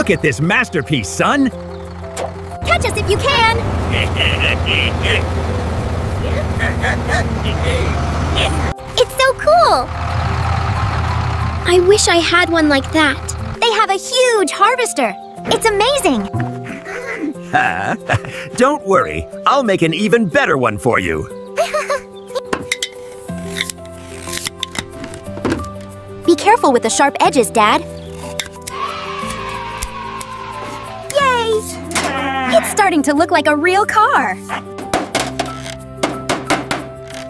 Look at this masterpiece, son! Catch us if you can! It's so cool! I wish I had one like that. They have a huge harvester. It's amazing! Don't worry, I'll make an even better one for you. Be careful with the sharp edges, Dad. Yay! It's starting to look like a real car.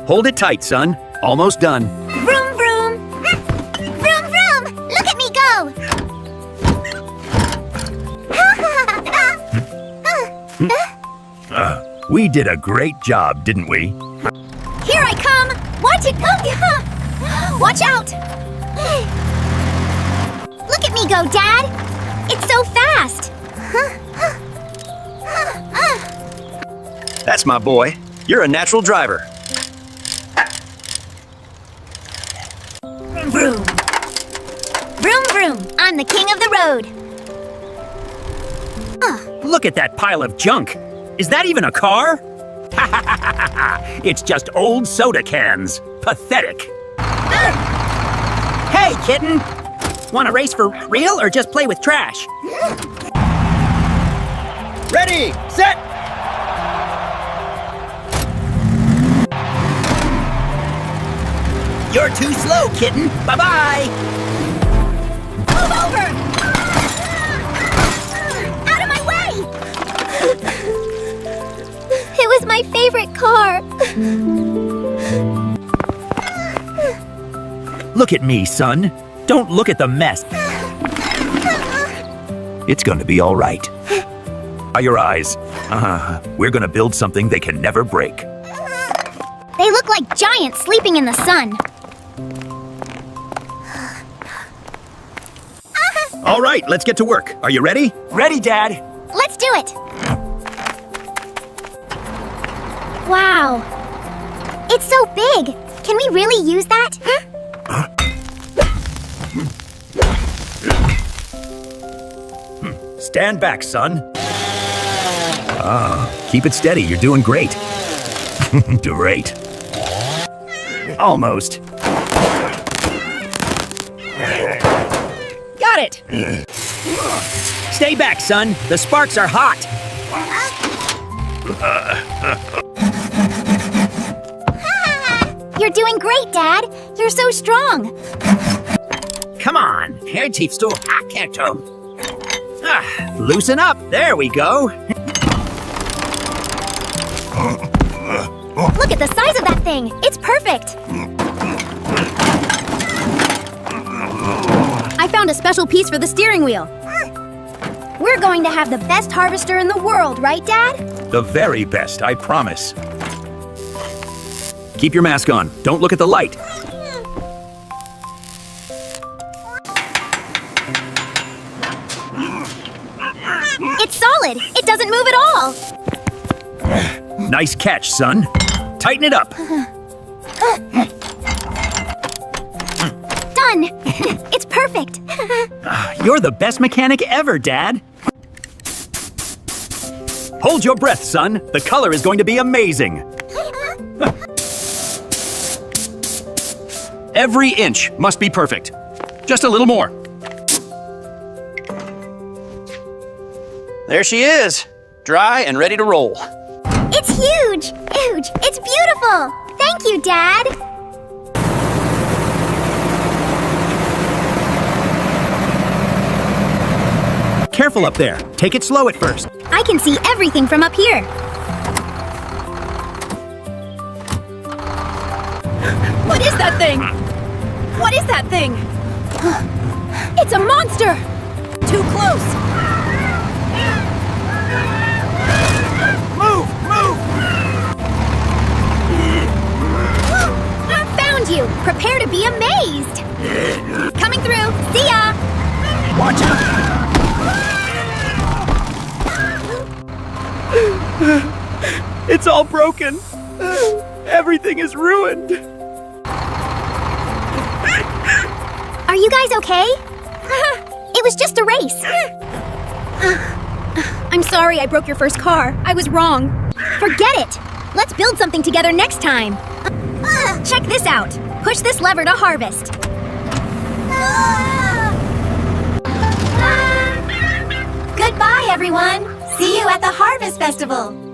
Hold it tight, son. Almost done. Vroom, vroom! Vroom, vroom! Look at me go! We did a great job, didn't we? Here I come! Watch it go! Watch out! Look at me go, Dad! It's so fast! That's my boy. You're a natural driver. Vroom! Vroom, vroom! I'm the king of the road! Look at that pile of junk. Is that even a car? It's just old soda cans. Pathetic. Hey, Kitten! Want to race for real or just play with trash? Ready, set! You're too slow, Kitten. Bye-bye! Move over! Out of my way! It was my favorite car. Look at me, son. Don't look at the mess. It's gonna be all right. Dry your eyes. We're gonna build something they can never break. They look like giants sleeping in the sun. All right, let's get to work. Are you ready? Ready, Dad. Let's do it! Wow. It's so big. Can we really use that? Stand back, son. Keep it steady. You're doing great. Great. Almost. Got it! Stay back, son. The sparks are hot. You're doing great, Dad. You're so strong. Come on. Loosen up. There we go. Look at the size of that thing. It's perfect. I found a special piece for the steering wheel. We're going to have the best harvester in the world, right, Dad? The very best, I promise. Keep your mask on. Don't look at the light. It's solid. It doesn't move at all. Nice catch, son. Tighten it up. Done. It's perfect. You're the best mechanic ever, Dad. Hold your breath, son. The color is going to be amazing. Every inch must be perfect. Just a little more. There she is. Dry and ready to roll. It's huge. Huge. It's beautiful. Thank you, Dad. Careful up there. Take it slow at first. I can see everything from up here. What is that thing? What is that thing? It's a monster! Too close! Move! Move! Found you. Prepare to be amazed. Coming through. See ya. Watch out! It's all broken. Everything is ruined. Are you guys okay? It was just a race. I'm sorry I broke your first car. I was wrong. Forget it! Let's build something together next time. Check this out. Push this lever to harvest. Goodbye, everyone. See you at the Harvest Festival.